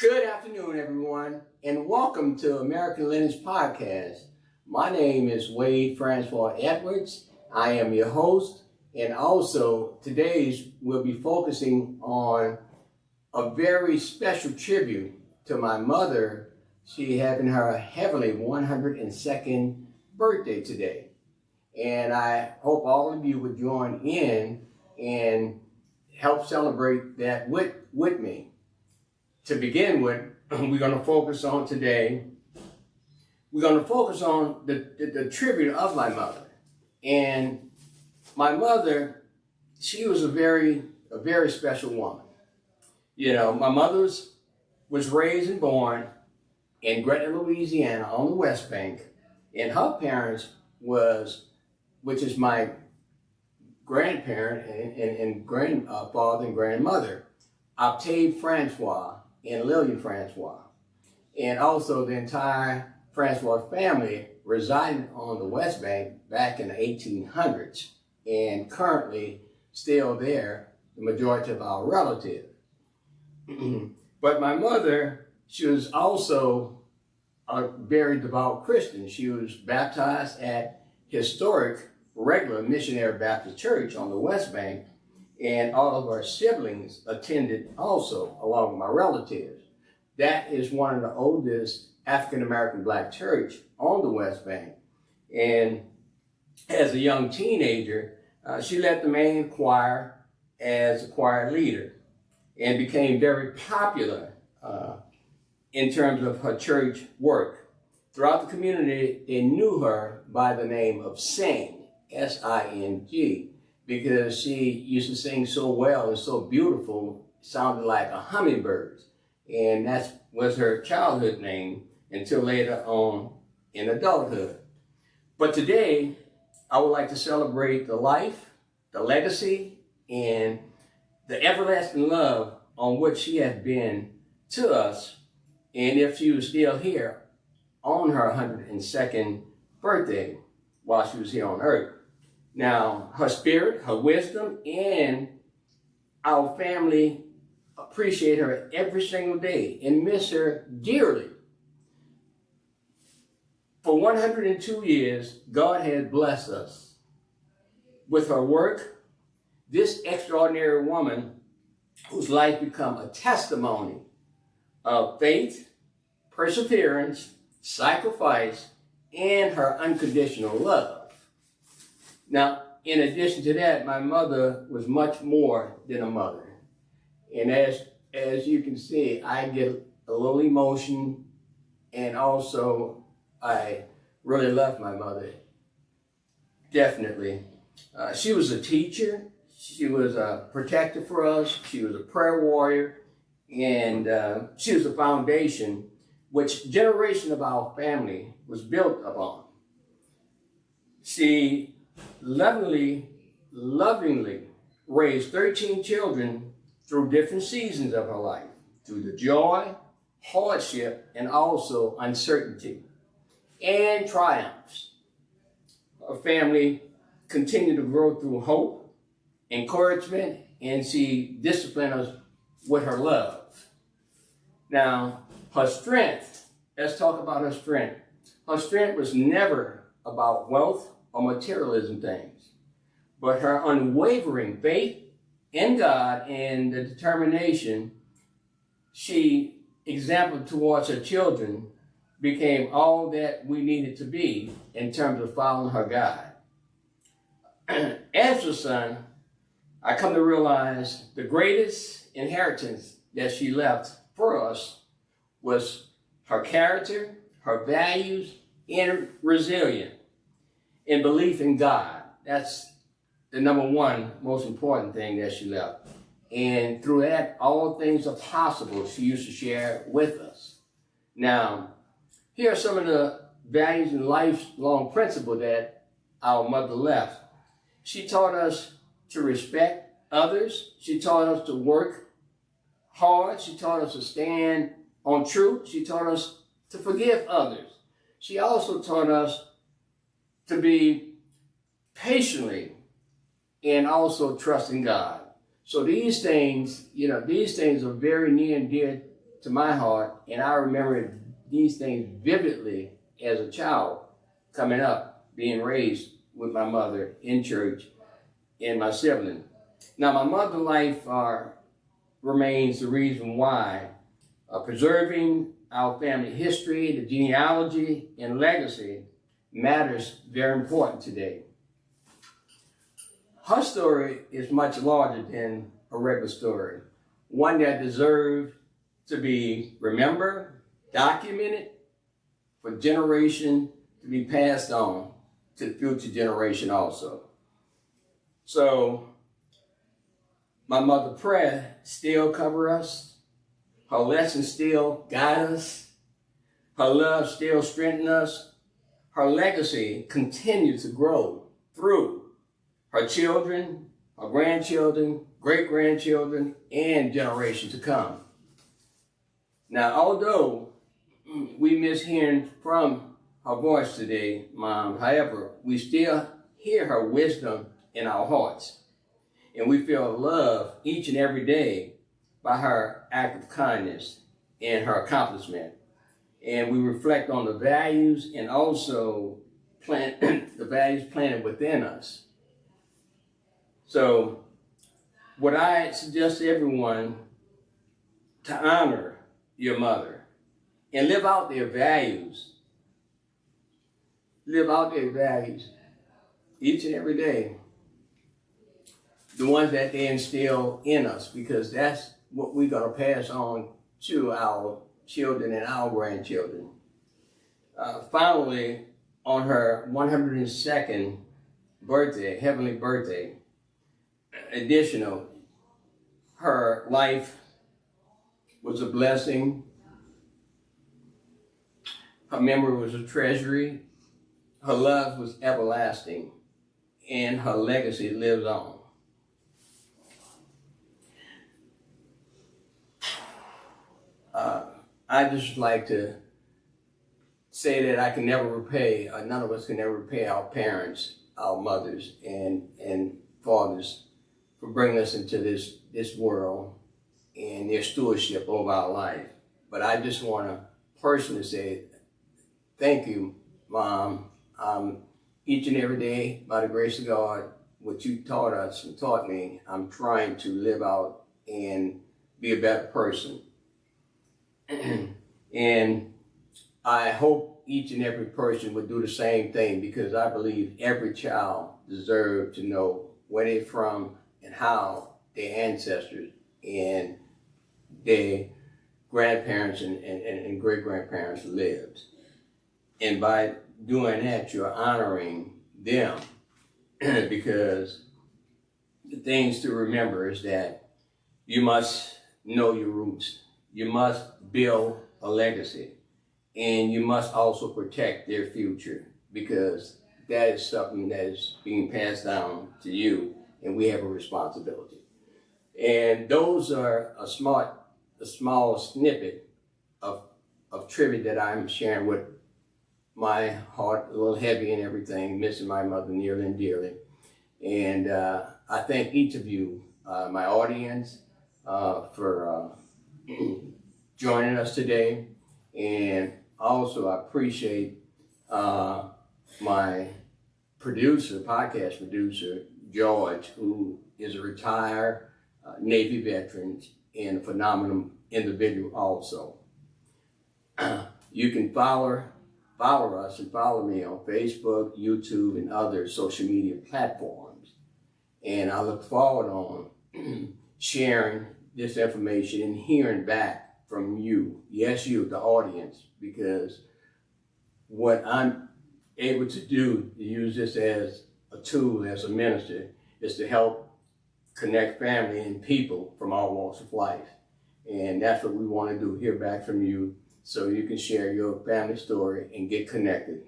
Good afternoon, everyone, and welcome to American Lineage Podcast. My name is Francois Edwards. I am your host, and also today's we'll be focusing on a very special tribute to my mother. She having her heavenly 102nd birthday today. And I hope all of you would join in and help celebrate that with me. To begin with, we're going to focus on today, we're going to focus on the tribute of my mother. And my mother, she was a very special woman. You know, my mother was raised and born in Gretna, Louisiana on the West Bank. And her parents which is my grandparent and grandfather and grandmother, Octave Francois and Lillian Francois. And also the entire Francois family resided on the West Bank back in the 1800s and currently still there, the majority of our relatives. But my mother, she was also a very devout Christian. She was baptized at historic regular missionary Baptist church on the West Bank, and all of our siblings attended also, along with my relatives. That is one of the oldest African-American black church on the West Bank. And as a young teenager, she led the main choir as a choir leader and became very popular in terms of her church work. Throughout the community, they knew her by the name of Sing, S-I-N-G. Because she used to sing so well and so beautiful, sounded like a hummingbird. And that was her childhood name until later on in adulthood. But today, I would like to celebrate the life, the legacy, and the everlasting love on which she has been to us. And if she was still here on her 102nd birthday while she was here on earth. Now, her spirit, her wisdom, and our family appreciate her every single day and miss her dearly. For 102 years, God has blessed us with her work. This extraordinary woman whose life become a testimony of faith, perseverance, sacrifice, and her unconditional love. Now, in addition to that, my mother was much more than a mother. And as you can see, I get a little emotion, and also I really love my mother, definitely. She was a teacher, she was a protector for us, she was a prayer warrior, and she was the foundation which generation of our family was built upon. She lovingly raised 13 children through different seasons of her life, through the joy, hardship, and also uncertainty and triumphs. Her family continued to grow through hope, encouragement, and she disciplined us with her love. Now, her strength, let's talk about her strength. Her strength was never about wealth or materialism things, but her unwavering faith in God and the determination she exemplified towards her children became all that we needed to be in terms of following her God. As a son, I come to realize the greatest inheritance that she left for us was her character, her values, and resilience. And belief in God. That's the number one most important thing that she left. And through that, all things are possible she used to share with us. Now, here are some of the values and lifelong principles that our mother left. She taught us to respect others. She taught us to work hard. She taught us to stand on truth. She taught us to forgive others. She also taught us to be patiently and also trusting God. So these things, these things are very near and dear to my heart, and I remember these things vividly as a child coming up, being raised with my mother in church and my sibling. Now, my mother's life remains the reason why preserving our family history, the genealogy, and legacy matters very important today. Her story is much larger than a regular story, one that deserves to be remembered, documented, for generation to be passed on to the future generation also. So, my mother's prayer still covers us. Her lessons still guide us. Her love still strengthens us. Her legacy continues to grow through her children, her grandchildren, great-grandchildren, and generations to come. Now, although we miss hearing from her voice today, Mom, however, we still hear her wisdom in our hearts. And we feel love each and every day by her act of kindness and her accomplishment. And we reflect on the values and also the values planted within us. So, what I suggest to everyone to honor your mother and live out their values. Live out their values each and every day. The ones that they instill in us, because that's what we're going to pass on to our children and our grandchildren. Finally, on her 102nd birthday, heavenly birthday, additional, her life was a blessing. Her memory was a treasury. Her love was everlasting. And her legacy lives on. I just like to say that I can never repay, none of us can ever repay our parents, our mothers, and fathers for bringing us into this world and their stewardship over our life. But I just want to personally say thank you, Mom. Each and every day, by the grace of God, what you taught us and taught me, I'm trying to live out and be a better person. And I hope each and every person would do the same thing, because I believe every child deserves to know where they're from and how their ancestors and their grandparents and great-grandparents lived. And by doing that, you're honoring them. Because the things to remember is that you must know your roots. You must build a legacy. And you must also protect their future, because that is something that is being passed down to you, and we have a responsibility. And those are a small snippet of tribute that I'm sharing with my heart, a little heavy and everything, missing my mother nearly and dearly. And I thank each of you, my audience, for joining us today. And also I appreciate my podcast producer, George, who is a retired Navy veteran and a phenomenal individual also. You can follow us and follow me on Facebook, YouTube, and other social media platforms. And I look forward on sharing this information and hearing back from you. Yes, you, the audience, because what I'm able to do, to use this as a tool, as a minister, is to help connect family and people from all walks of life. And that's what we want to do, hear back from you, so you can share your family story and get connected.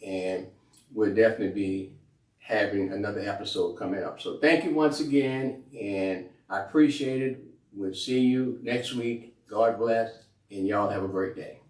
And we'll definitely be having another episode coming up. So thank you once again, and I appreciate it. We'll see you next week. God bless, and y'all have a great day.